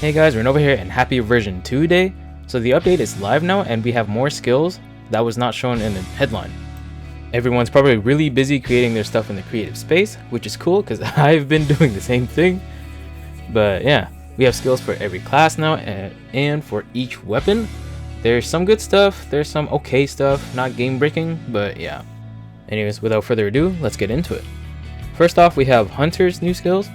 Hey guys, we're over here in happy version 2 day. So the update is live now and we have more skills that was not shown in the headline. Everyone's probably really busy creating their stuff in the creative space, which is cool because I've been doing the same thing. But yeah, we have skills for every class now and for each weapon. There's some good stuff, there's some okay stuff, not game breaking, but yeah. Anyways, without further ado, let's get into it. First off, we have Hunter's new skills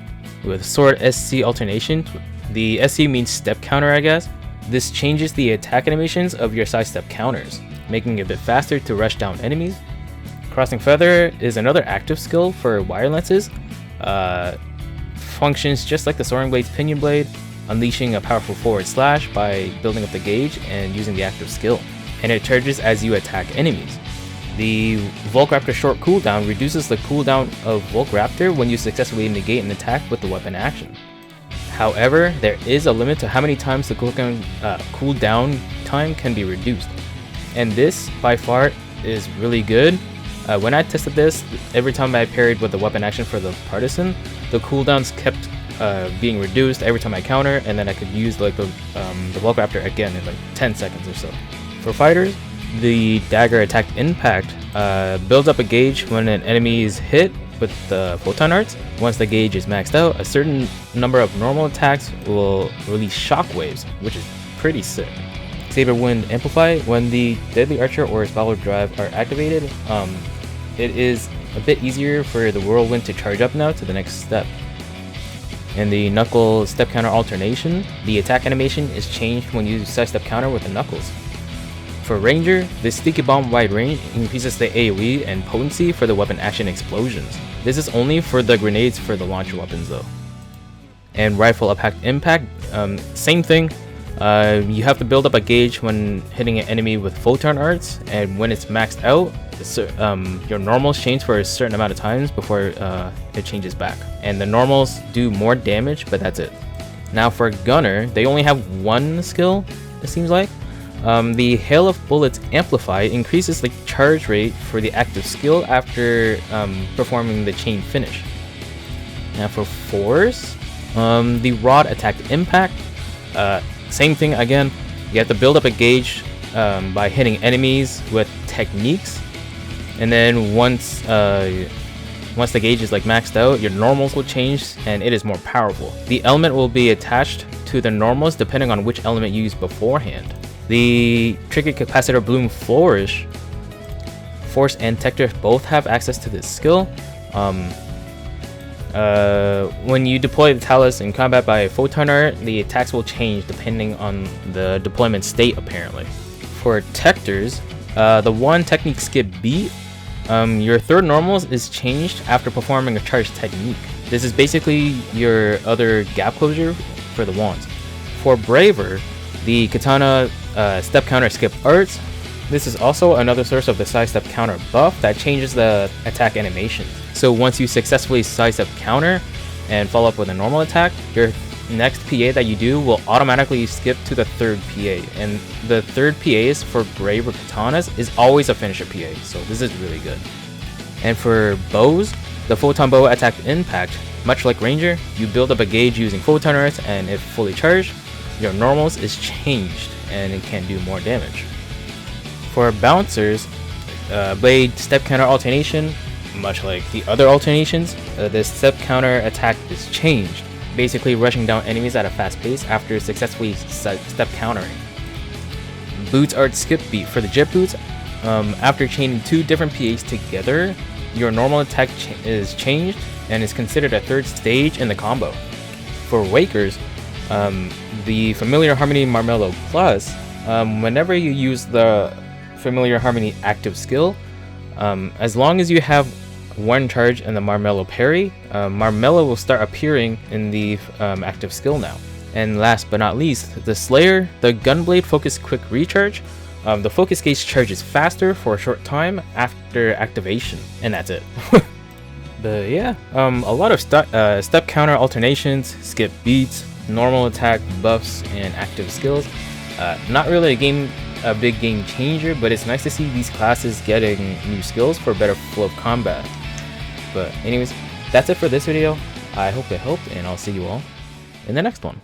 with Sword SC alternation. The SC means step counter, I guess. This changes the attack animations of your side step counters, making it a bit faster to rush down enemies. Crossing Feather is another active skill for wire lenses. Functions just like the Soaring Blade's Pinion Blade, unleashing a powerful forward slash by building up the gauge and using the active skill. And it charges as you attack enemies. The Volkraptor short cooldown reduces the cooldown of Volkraptor when you successfully negate an attack with the weapon action. However, there is a limit to how many times the cooldown time can be reduced. And this, by far, is really good. When I tested this, every time I parried with the weapon action for the Partisan, the cooldowns kept being reduced every time I counter, and then I could use like the Volkraptor again in like 10 seconds or so. For fighters, the Dagger Attack Impact builds up a gauge when an enemy is hit with the Photon Arts. Once the gauge is maxed out, a certain number of normal attacks will release shockwaves, which is pretty sick. Saber Wind Amplify, when the Deadly Archer or Spalor Drive are activated, it is a bit easier for the Whirlwind to charge up now to the next step. In the Knuckle Step Counter alternation, the attack animation is changed when you side step counter with the Knuckles. For Ranger, the Sticky Bomb Wide Range increases the AoE and potency for the weapon action explosions. This is only for the grenades for the launcher weapons though. And Rifle Impact, same thing. You have to build up a gauge when hitting an enemy with Photon Arts, and when it's maxed out, your normals change for a certain amount of times before it changes back. And the normals do more damage, but that's it. Now for Gunner, they only have one skill, it seems like. The Hail of Bullets Amplify increases the charge rate for the active skill after performing the chain finish. Now for Force, the Rod Attack Impact, same thing again. You have to build up a gauge by hitting enemies with techniques, and then once the gauge is like maxed out, your normals will change and it is more powerful. The element will be attached to the normals depending on which element you used beforehand. The Trigger Capacitor Bloom Flourish, Force and Techter both have access to this skill. When you deploy the Talus in combat by a Photon Art, the attacks will change depending on the deployment state apparently. For Techters, the one technique skip beat, your third normals is changed after performing a charge technique. This is basically your other gap closure for the wands. For Braver, the Katana Step Counter Skip Arts, this is also another source of the side step counter buff that changes the attack animation. So once you successfully side step counter and follow up with a normal attack, your next PA that you do will automatically skip to the third PA, and the third PAs for Braver Katanas is always a finisher PA, so this is really good. And for bows, the Photon Bow Attack Impact, much like Ranger, you build up a gauge using Photon Arts, and if fully charged, your normals is changed and it can do more damage. For Bouncers, Blade Step Counter alternation, much like the other alternations, the step counter attack is changed, basically rushing down enemies at a fast pace after successfully step countering. Boots Art Skip Beat, for the Jet Boots, after chaining two different PAs together, your normal attack is changed and is considered a third stage in the combo. For Wakers, the Familiar Harmony Marmello Plus, whenever you use the Familiar Harmony active skill, as long as you have one charge and the Marmello parry, Marmello will start appearing in the active skill now. And last but not least, the Slayer, the Gunblade Focus Quick Recharge, the focus gauge charges faster for a short time after activation, and that's it. But yeah, a lot of step counter alternations, skip beats, normal attack buffs, and active skills. Not really a big game changer, but it's nice to see these classes getting new skills for a better flow of combat. But anyways, that's it for this video. I hope it helped, and I'll see you all in the next one.